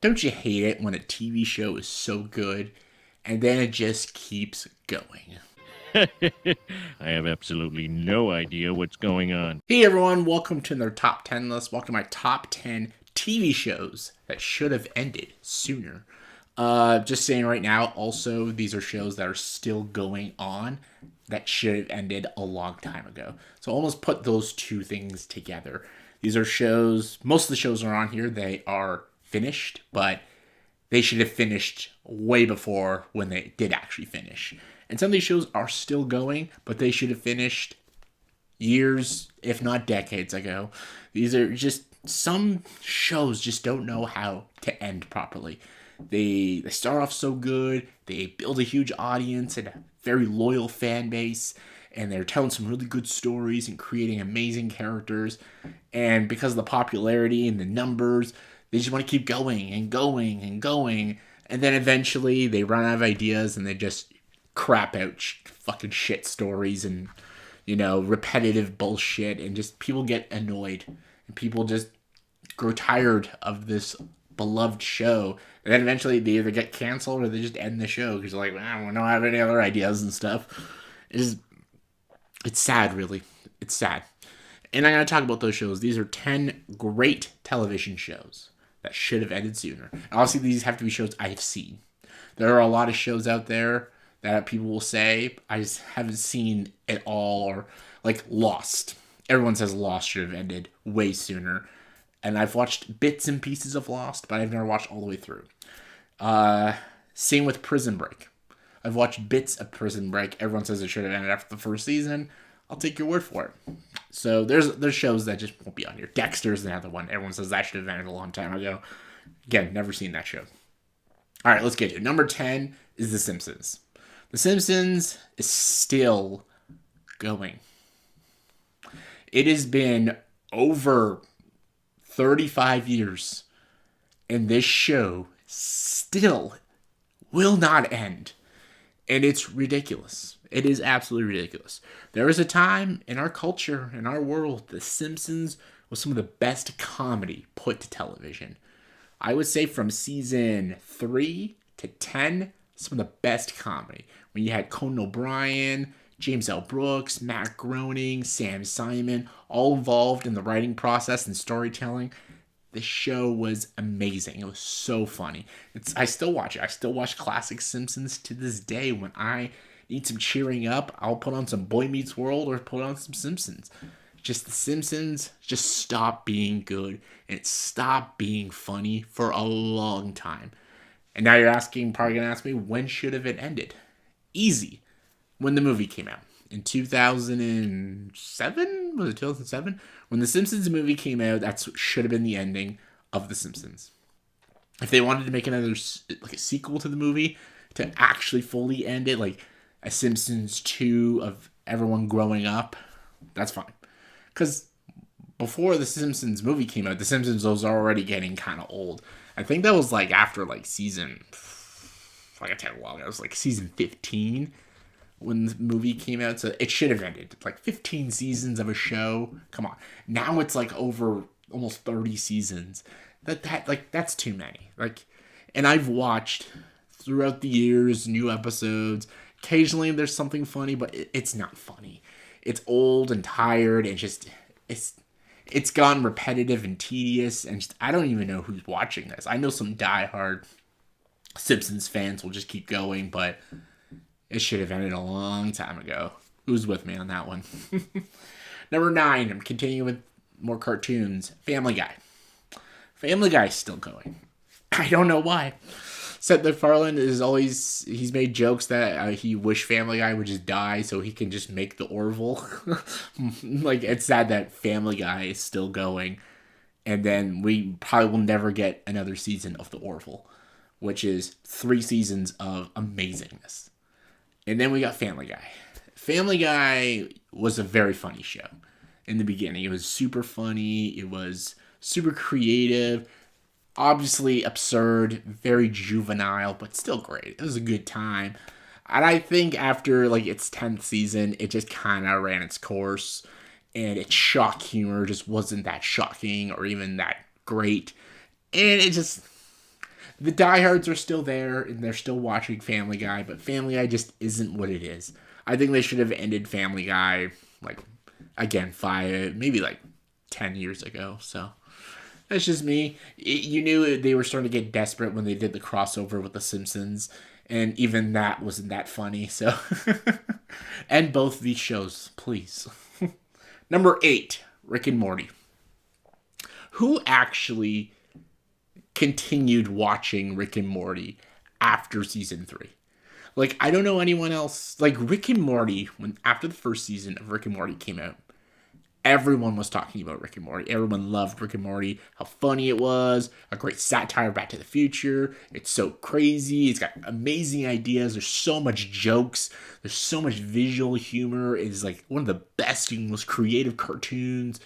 Don't you hate it when a TV show is so good and then it just keeps going? I have absolutely no idea what's going on. Hey everyone, welcome to another top 10 list. Welcome to my top 10 TV shows that should have ended sooner. Just saying right now, also, these are shows that are still going on that should have ended a long time ago. So almost put those two things together. These are shows, most of the shows are on here, they are finished, but they should have finished way before when they did actually finish. And some of these shows are still going, but they should have finished years, if not decades ago. These are just, some shows just don't know how to end properly. They start off so good, they build a huge audience and a very loyal fan base, and they're telling some really good stories and creating amazing characters. And because of the popularity and the numbers, they just want to keep going and going and going. And then eventually they run out of ideas and they just crap out fucking shit stories and, repetitive bullshit. And just people get annoyed. And people just grow tired of this beloved show. And then eventually they either get canceled or they just end the show because they're like, I don't have any other ideas and stuff. It's sad, really. It's sad. And I'm going to talk about those shows. These are 10 great television shows that should have ended sooner. And obviously, these have to be shows I have seen. There are a lot of shows out there that people will say I just haven't seen at all, or like Lost. Everyone says Lost should have ended way sooner. And I've watched bits and pieces of Lost, but I've never watched all the way through. Same with Prison Break. I've watched bits of Prison Break. Everyone says it should have ended after the first season. I'll take your word for it. So there's shows that just won't be on here. Dexter's another one. Everyone says that should have ended a long time ago. Again, never seen that show. All right, let's get to it. Number 10 is The Simpsons. The Simpsons is still going. It has been over 35 years, and this show still will not end. And it's ridiculous. It is absolutely ridiculous. There was a time in our culture, in our world, The Simpsons was some of the best comedy put to television. I would say from season 3 to 10, some of the best comedy. When you had Conan O'Brien, James L. Brooks, Matt Groening, Sam Simon, all involved in the writing process and storytelling. This show was amazing. It was so funny. I still watch it. I still watch classic Simpsons to this day. When I need some cheering up, I'll put on some Boy Meets World or put on some Simpsons. Just The Simpsons just stopped being good and it stopped being funny for a long time. And now you're probably going to ask me, when should have it ended? Easy. When the movie came out. In 2007? Was it 2007? When the Simpsons movie came out, that should have been the ending of The Simpsons. If they wanted to make another, like a sequel to the movie, to actually fully end it, like a Simpsons 2 of everyone growing up, that's fine. Because before the Simpsons movie came out, the Simpsons was already getting kind of old. I think that was like after like season, like I tell you, it was like season 15 when the movie came out, so it should have ended. Like 15 seasons of a show. Come on. Now it's like over almost 30 seasons. That's too many. And I've watched throughout the years new episodes. Occasionally there's something funny, but it's not funny. It's old and tired and just it's gotten repetitive and tedious, and I don't even know who's watching this. I know some diehard Simpsons fans will just keep going, but it should have ended a long time ago. Who's with me on that one? Number 9, I'm continuing with more cartoons. Family Guy. Family Guy's still going. I don't know why. Seth MacFarlane he's made jokes that he wished Family Guy would just die so he can just make the Orville. It's sad that Family Guy is still going. And then we probably will never get another season of the Orville, which is 3 seasons of amazingness. And then we got Family Guy. Family Guy was a very funny show in the beginning. It was super funny. It was super creative. Obviously absurd. Very juvenile, but still great. It was a good time. And I think after its 10th season, it just kind of ran its course. And its shock humor just wasn't that shocking or even that great. And it just the diehards are still there and they're still watching Family Guy, but Family Guy just isn't what it is. I think they should have ended Family Guy, like, again, maybe like 10 years ago. So that's just me. You knew they were starting to get desperate when they did the crossover with The Simpsons, and even that wasn't that funny. So, end both of these shows, please. Number 8, Rick and Morty. Who actually continued watching Rick and Morty after season 3? Like, I don't know anyone else. Like, Rick and Morty, after the first season of Rick and Morty came out, everyone was talking about Rick and Morty. Everyone loved Rick and Morty, how funny it was, a great satire of Back to the Future. It's so crazy. It's got amazing ideas. There's so much jokes. There's so much visual humor. It's like one of the best and most creative cartoons.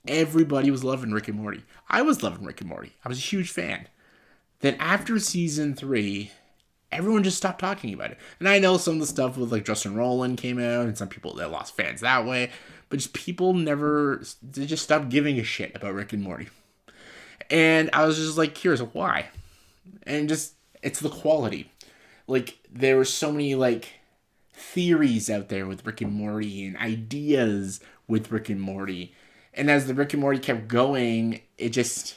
Everybody was loving Rick and Morty. I was loving Rick and Morty. I was a huge fan. Then after season 3, everyone just stopped talking about it. And I know some of the stuff with like Justin Roiland came out and some people that lost fans that way. But just people they just stopped giving a shit about Rick and Morty. And I was just like, curious, why? And just, it's the quality. Like, there were so many like theories out there with Rick and Morty and ideas with Rick and Morty. And as the Rick and Morty kept going, it just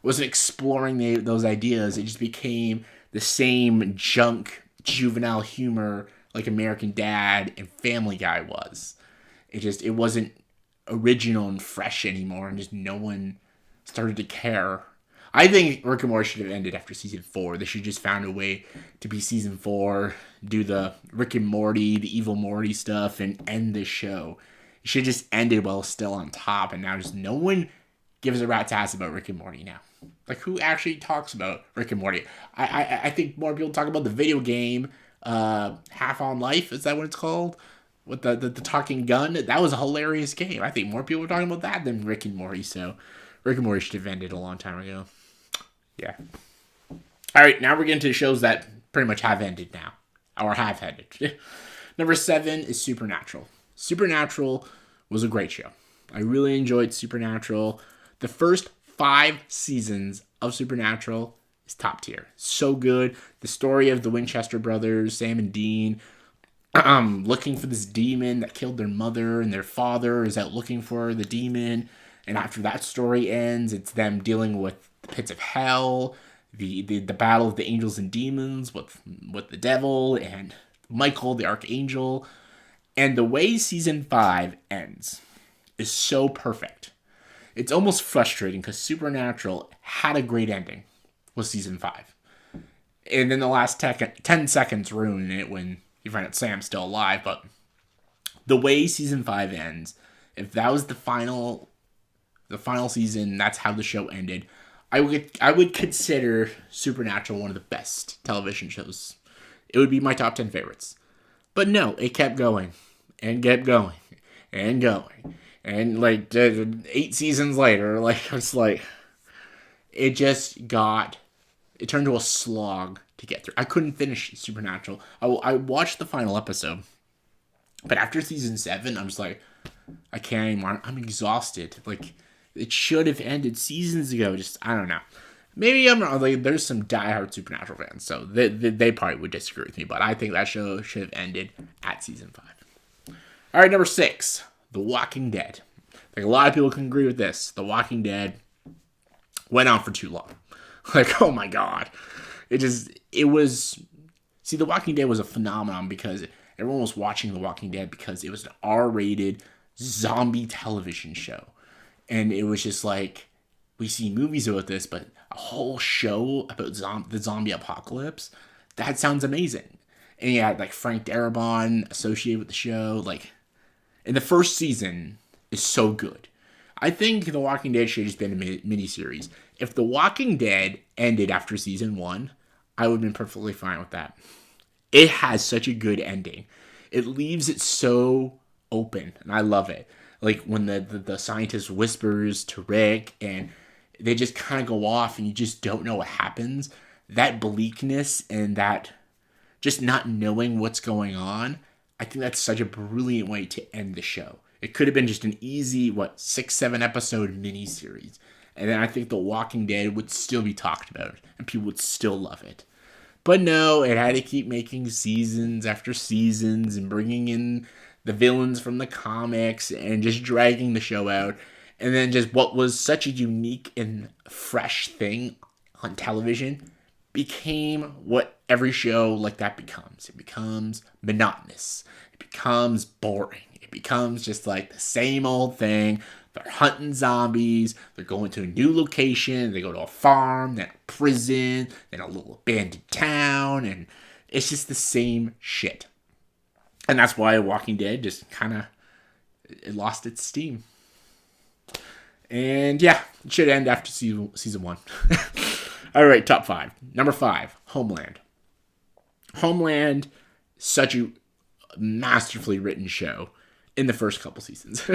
wasn't exploring those ideas. It just became the same junk, juvenile humor like American Dad and Family Guy was. It wasn't original and fresh anymore, and just no one started to care. I think Rick and Morty should have ended after season 4. They should have just found a way to be season 4, do the Rick and Morty, the evil Morty stuff, and end the show. It should have just ended while still on top, and now just no one gives a rat's ass about Rick and Morty now. Like, who actually talks about Rick and Morty? I think more people talk about the video game, Half on Life, is that what it's called? With the talking gun. That was a hilarious game. I think more people were talking about that than Rick and Morty, so Rick and Morty should have ended a long time ago. Yeah. Alright, now we're getting to shows that pretty much have ended now. Or have ended. Number 7 is Supernatural. Supernatural was a great show. I really enjoyed Supernatural. The first 5 seasons of Supernatural is top tier. So good. The story of the Winchester brothers, Sam and Dean, looking for this demon that killed their mother, and their father is out looking for the demon. And after that story ends, it's them dealing with the pits of hell, the battle of the angels and demons with the devil and Michael the archangel. And the way season 5 ends is so perfect. It's almost frustrating because Supernatural had a great ending with season 5. And then the last 10 seconds ruin it when you find out Sam's still alive. But the way season 5 ends, if that was the final season, that's how the show ended, I would consider Supernatural one of the best television shows. It would be my top 10 favorites. But no, it kept going and kept going and going. And like 8 seasons later, like it's like it turned to a slog to get through. I couldn't finish Supernatural. I watched the final episode, but after season 7, I'm just like, I can't anymore. I'm exhausted. Like, it should have ended seasons ago. Just, I don't know. Maybe I'm wrong. Like, there's some diehard Supernatural fans, so they probably would disagree with me, but I think that show should have ended at season 5. All right, number 6, The Walking Dead. Like, a lot of people can agree with this. The Walking Dead went on for too long. Like, oh my god. The Walking Dead was a phenomenon because everyone was watching The Walking Dead because it was an R-rated zombie television show. And it was just like, we see movies about this, but a whole show about the zombie apocalypse, that sounds amazing. And you had like Frank Darabont associated with the show. Like, and the first season is so good. I think The Walking Dead should have just been a miniseries. If The Walking Dead ended after season 1, I would have been perfectly fine with that. It has such a good ending. It leaves it so open, and I love it. Like when the scientist whispers to Rick, and they just kind of go off, and you just don't know what happens. That bleakness and that just not knowing what's going on, I think that's such a brilliant way to end the show. It could have been just an easy, 6-7 episode miniseries. And then I think The Walking Dead would still be talked about and people would still love it. But no, it had to keep making seasons after seasons and bringing in the villains from the comics and just dragging the show out. And then just what was such a unique and fresh thing on television became what every show like that becomes. It becomes monotonous. It becomes boring. It becomes just like the same old thing. They're hunting zombies. They're going to a new location. They go to a farm, then a prison, then a little abandoned town. And it's just the same shit. And that's why Walking Dead just kind of it lost its steam. And yeah, it should end after season 1. All right, top 5. Number 5, Homeland. Homeland, such a masterfully written show in the first couple seasons.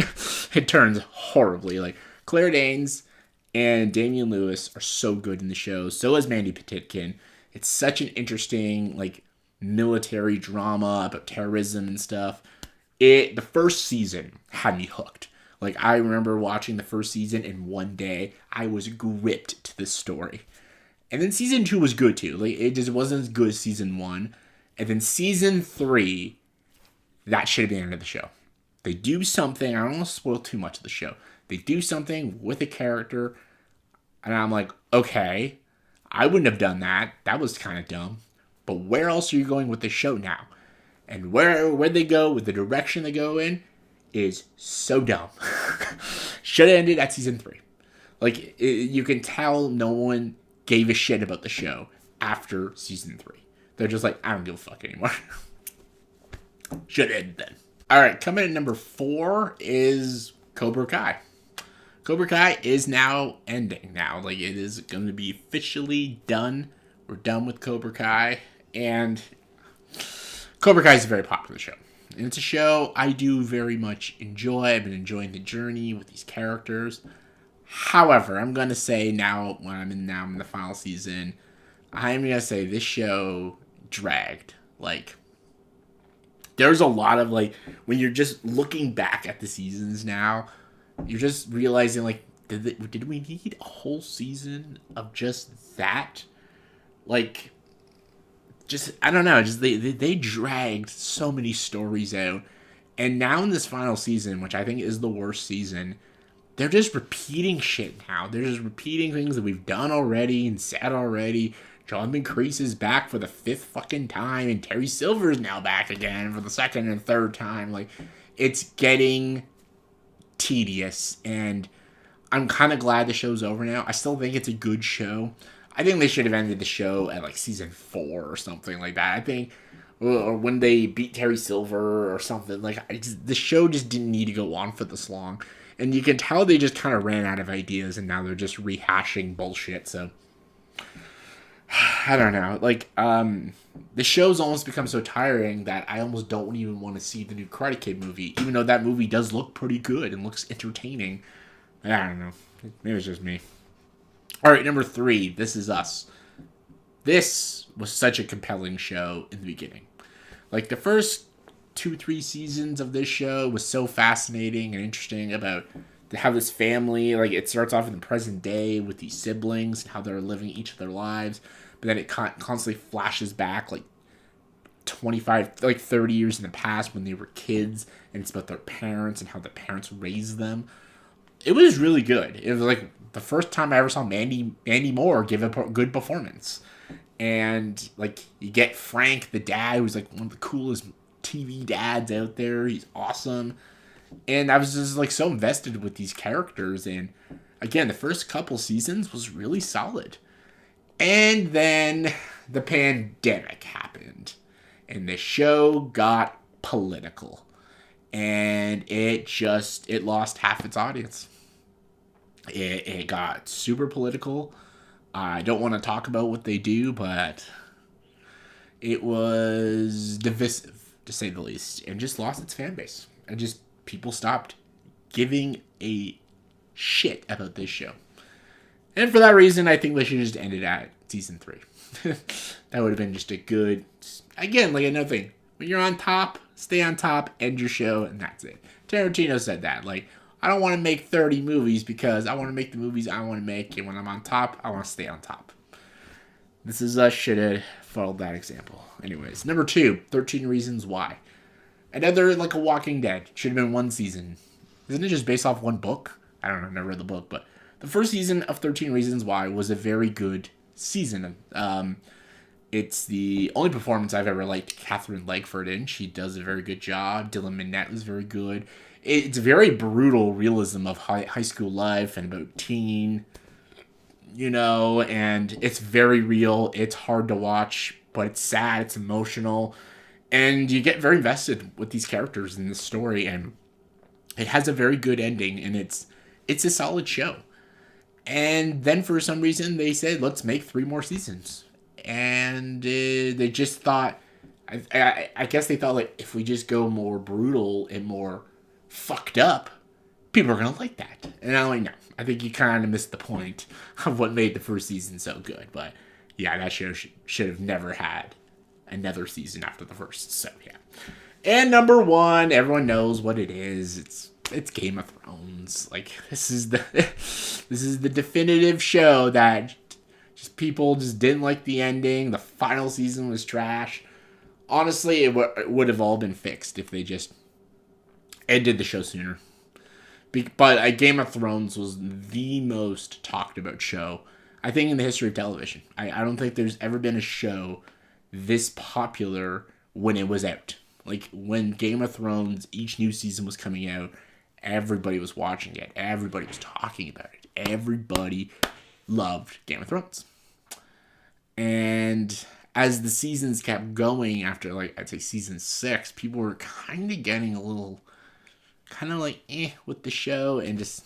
It turns horribly. Like, Claire Danes and Damian Lewis are so good in the show. So is Mandy Patinkin. It's such an interesting, like, military drama about terrorism and stuff. The first season had me hooked. Like, I remember watching the first season in one day. I was gripped to this story. And then season 2 was good too. Like, it just wasn't as good as season 1. And then season 3, that should have been the end of the show. They do something. I don't want to spoil too much of the show. They do something with a character. And I'm like, okay, I wouldn't have done that. That was kind of dumb. But where else are you going with the show now? And where they go, with the direction they go in, is so dumb. Should have ended at season 3. Like, you can tell no one gave a shit about the show after season 3. They're just like, I don't give a fuck anymore. Should have ended then. Alright, coming in at number 4 is Cobra Kai. Cobra Kai is now ending now. Like, it is going to be officially done. We're done with Cobra Kai. And Cobra Kai is a very popular show. And it's a show I do very much enjoy. I've been enjoying the journey with these characters. However, I'm going to say now, when I'm in the final season, I'm going to say this show dragged. Like, there's a lot of, like, when you're just looking back at the seasons now, you're just realizing, like, did we need a whole season of just that? Like, just, I don't know, just they dragged so many stories out. And now in this final season, which I think is the worst season, they're just repeating shit now. They're just repeating things that we've done already and said already. Jonathan Crease is back for the 5th fucking time, and Terry Silver is now back again for the 2nd and 3rd time. Like, it's getting tedious, and I'm kind of glad the show's over now. I still think it's a good show. I think they should have ended the show at, like, season 4 or something like that. I think, or when they beat Terry Silver or something. Like, the show just didn't need to go on for this long. And you can tell they just kind of ran out of ideas, and now they're just rehashing bullshit, so I don't know. Like, the show's almost become so tiring that I almost don't even want to see the new Karate Kid movie, even though that movie does look pretty good and looks entertaining. I don't know. Maybe it's just me. Alright, number 3, This Is Us. This was such a compelling show in the beginning. Like, the first 2-3 seasons of this show was so fascinating and interesting about how this family, like, it starts off in the present day with these siblings and how they're living each of their lives, but then it constantly flashes back, like, 25, like, 30 years in the past when they were kids, and it's about their parents and how the parents raised them. It was really good. It was, like, the first time I ever saw Mandy Moore give a good performance. And, like, you get Frank, the dad, who's, like, one of the coolest TV dads out there. He's awesome. And I was just, like, so invested with these characters. And, again, the first couple seasons was really solid. And then the pandemic happened. And the show got political. And it lost half its audience. It got super political. I don't want to talk about what they do, but it was divisive, to say the least, and just lost its fan base. And just people stopped giving a shit about this show. And for that reason, I think they should have just ended at season 3. That would have been just a good, again, like another thing. When you're on top, stay on top, end your show, and that's it. Tarantino said that. Like, I don't want to make 30 movies because I want to make the movies I want to make, and when I'm on top, I want to stay on top. This is should have followed that example. Anyways, number 2, 13 Reasons Why. Another like a Walking Dead. Should have been one season. Isn't it just based off one book? I don't know, never read the book, but the first season of 13 Reasons Why was a very good season. It's the only performance I've ever liked Catherine Legford in. She does a very good job. Dylan Minnette was very good. It's very brutal realism of high school life and about teen, and it's very real. It's hard to watch, but it's sad, it's emotional, and you get very invested with these characters in this story, and it has a very good ending, and it's a solid show. And then for some reason they said, let's make 3 more seasons. And they just thought, I guess they thought, like, if we just go more brutal and more fucked up, people are going to like that. And I'm like, no, I think you kind of missed the point of what made the first season so good. But yeah, that show should have never had another season after the first. So yeah. And number 1, everyone knows what it is. It's Game of Thrones. Like, this is the definitive show that just people just didn't like the ending. The final season was trash. Honestly, it would have all been fixed if they just ended the show sooner. But Game of Thrones was the most talked about show, I think, in the history of television. I don't think there's ever been a show this popular when it was out. Like, when Game of Thrones, each new season was coming out, everybody was watching it. Everybody was talking about it. Everybody loved Game of Thrones. And as the seasons kept going after, like, I'd say season 6, people were kind of getting a little, kind of like, with the show. And just,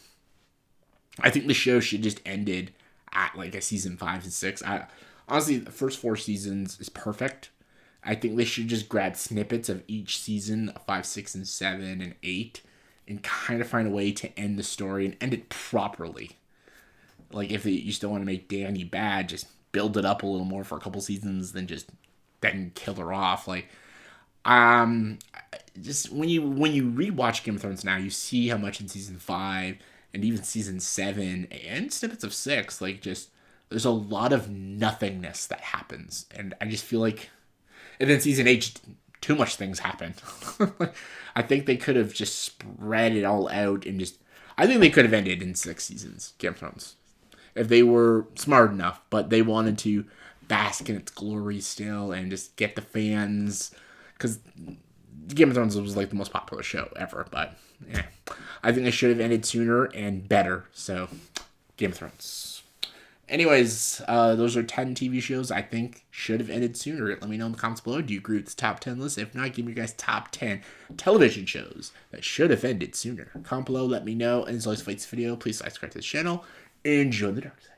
I think the show should just ended at, like, a season 5 and 6. Honestly, the first 4 seasons is perfect. I think they should just grab snippets of each season, 5, 6, and 7, and 8, and kind of find a way to end the story and end it properly. Like, if you still want to make Dany bad, just build it up a little more for a couple seasons, then kill her off. Like, just when you rewatch Game of Thrones now, you see how much in season 5 and even season 7 and snippets of 6, like, just there's a lot of nothingness that happens, and I just feel like. And then season 8, too much things happen. I think they could have just spread it all out and just. I think they could have ended in 6 seasons, Game of Thrones, if they were smart enough. But they wanted to bask in its glory still and just get the fans, because Game of Thrones was like the most popular show ever. But yeah, I think they should have ended sooner and better. So, Game of Thrones. Anyways, those are 10 TV shows I think should have ended sooner. Let me know in the comments below. Do you agree with this top 10 list? If not, give me your guys' top 10 television shows that should have ended sooner. Comment below, let me know. And as always, for this video, please subscribe to the channel. Enjoy the dark side.